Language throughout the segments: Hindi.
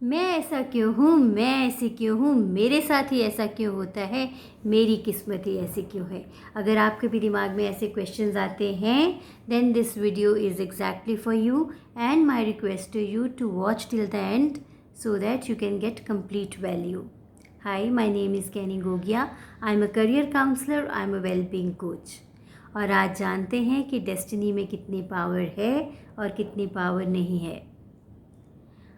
मैं ऐसा क्यों हूँ, मैं ऐसी क्यों हूँ, मेरे साथ ही ऐसा क्यों होता है, मेरी किस्मत ही ऐसी क्यों है। अगर आपके भी दिमाग में ऐसे क्वेश्चंस आते हैं then this video is exactly for you and my request to you to watch till the end so that you can get complete value. Hi, my name is Kenny Gogia. I'm a career counselor. I'm a well-being coach. और आज जानते हैं कि डेस्टिनी में कितनी पावर है और कितनी पावर नहीं है।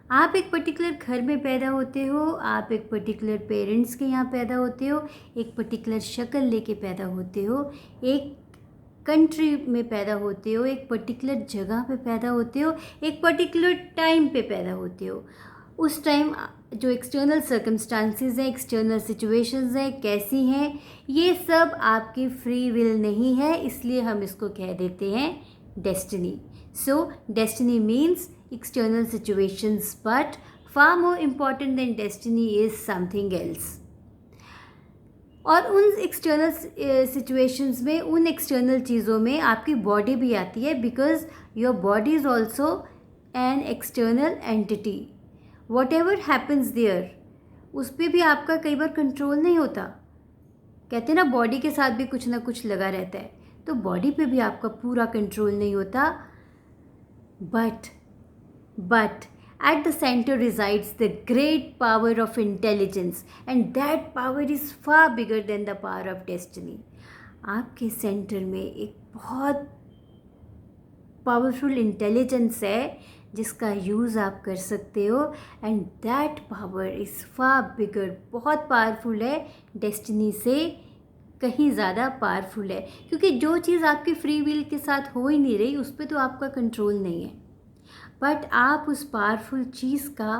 आप एक पर्टिकुलर घर में पैदा होते हो, आप एक पर्टिकुलर पेरेंट्स के यहाँ पैदा होते हो, एक पर्टिकुलर शक्ल लेके पैदा होते हो, एक कंट्री में पैदा होते हो, एक पर्टिकुलर जगह पे पैदा होते हो, एक पर्टिकुलर टाइम पे पैदा होते हो। उस टाइम जो एक्सटर्नल सर्कमस्टांसेस हैं, एक्सटर्नल सिचुएशंस हैं, कैसी हैं, ये सब आपकी फ्री विल नहीं है, इसलिए हम इसको कह देते हैं destiny. So destiny means external situations, but far more important than destiny is something else. और उन एक्सटर्नल सिचुएशंस में, उन एक्सटर्नल चीज़ों में आपकी बॉडी भी आती है, because your body is also an external entity. Whatever happens there, उस पर भी आपका कई बार कंट्रोल नहीं होता। कहते हैं ना, बॉडी के साथ भी कुछ ना कुछ लगा रहता है, तो बॉडी पे भी आपका पूरा कंट्रोल नहीं होता। But at the center resides the great power of intelligence, and that power is far bigger than the power of destiny. आपके सेंटर में एक बहुत पावरफुल इंटेलिजेंस है जिसका यूज़ आप कर सकते हो, and that power is far bigger, बहुत पावरफुल है, डेस्टिनी से कहीं ज़्यादा पावरफुल है। क्योंकि जो चीज़ आपकी फ्री विल के साथ हो ही नहीं रही, उस पर तो आपका कंट्रोल नहीं है, बट आप उस पावरफुल चीज़ का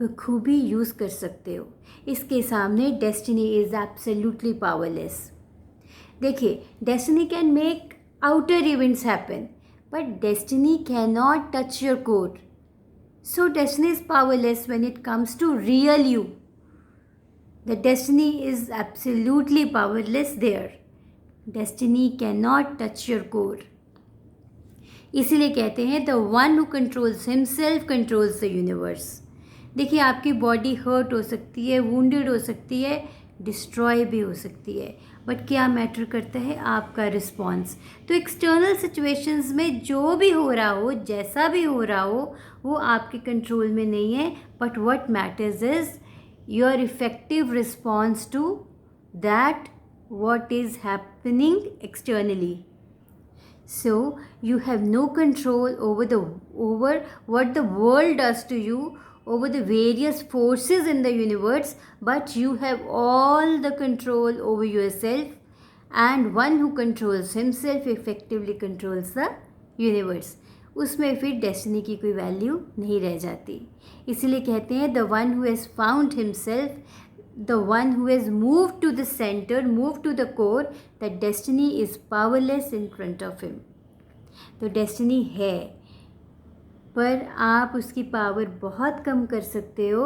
बखूबी यूज़ कर सकते हो। इसके सामने डेस्टिनी इज़ एब्सोल्युटली पावरलेस। देखिए, destiny can make outer events happen, but destiny can not touch your core. So destiny is powerless when it comes to real you. The destiny is absolutely powerless there. Destiny can not touch your core. इसीलिए कहते हैं the one who controls himself controls the universe. देखिए, आपकी बॉडी हर्ट हो सकती है, वुंडेड हो सकती है, डिस्ट्रॉय भी हो सकती है, बट क्या मैटर करता है? आपका रिस्पॉन्स। तो एक्सटर्नल सिचुएशंस में जो भी हो रहा हो, जैसा भी हो रहा हो, वो आपके कंट्रोल में नहीं है, but what matters is your effective response to that what is happening externally. So you have no control over what the world does to you, over the various forces in the universe, but you have all the control over yourself, and one who controls himself effectively controls the universe. उसमें फिर डेस्टिनी की कोई वैल्यू नहीं रह जाती। इसीलिए कहते हैं the one who has found himself, the one who has moved to the center, moved to the core, that destiny is powerless in front of him. तो डेस्टिनी है, पर आप उसकी पावर बहुत कम कर सकते हो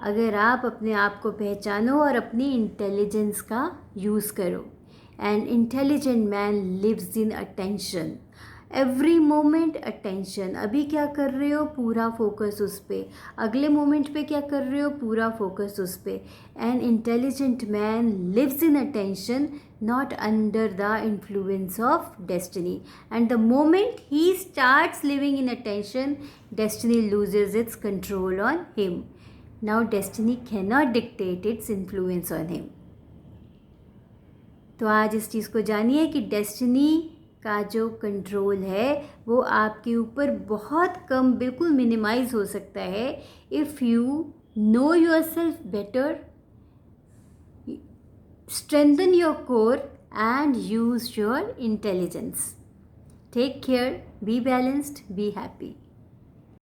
अगर आप अपने आप को पहचानो और अपनी इंटेलिजेंस का यूज़ करो। An intelligent man lives in attention, every moment attention. अभी क्या कर रहे हो, पूरा फोकस उस पर, अगले मोमेंट पे क्या कर रहे हो, पूरा फोकस उस पर। An intelligent man lives in attention, not under the influence of destiny, and the moment he starts living in attention, destiny loses its control on him. Now destiny cannot dictate its influence on him. तो आज इस चीज़ को जानिए कि डेस्टिनी का जो कंट्रोल है वो आपके ऊपर बहुत कम, बिल्कुल मिनिमाइज हो सकता है if you know yourself better, strengthen your core and use your intelligence. Take care, be balanced, be happy.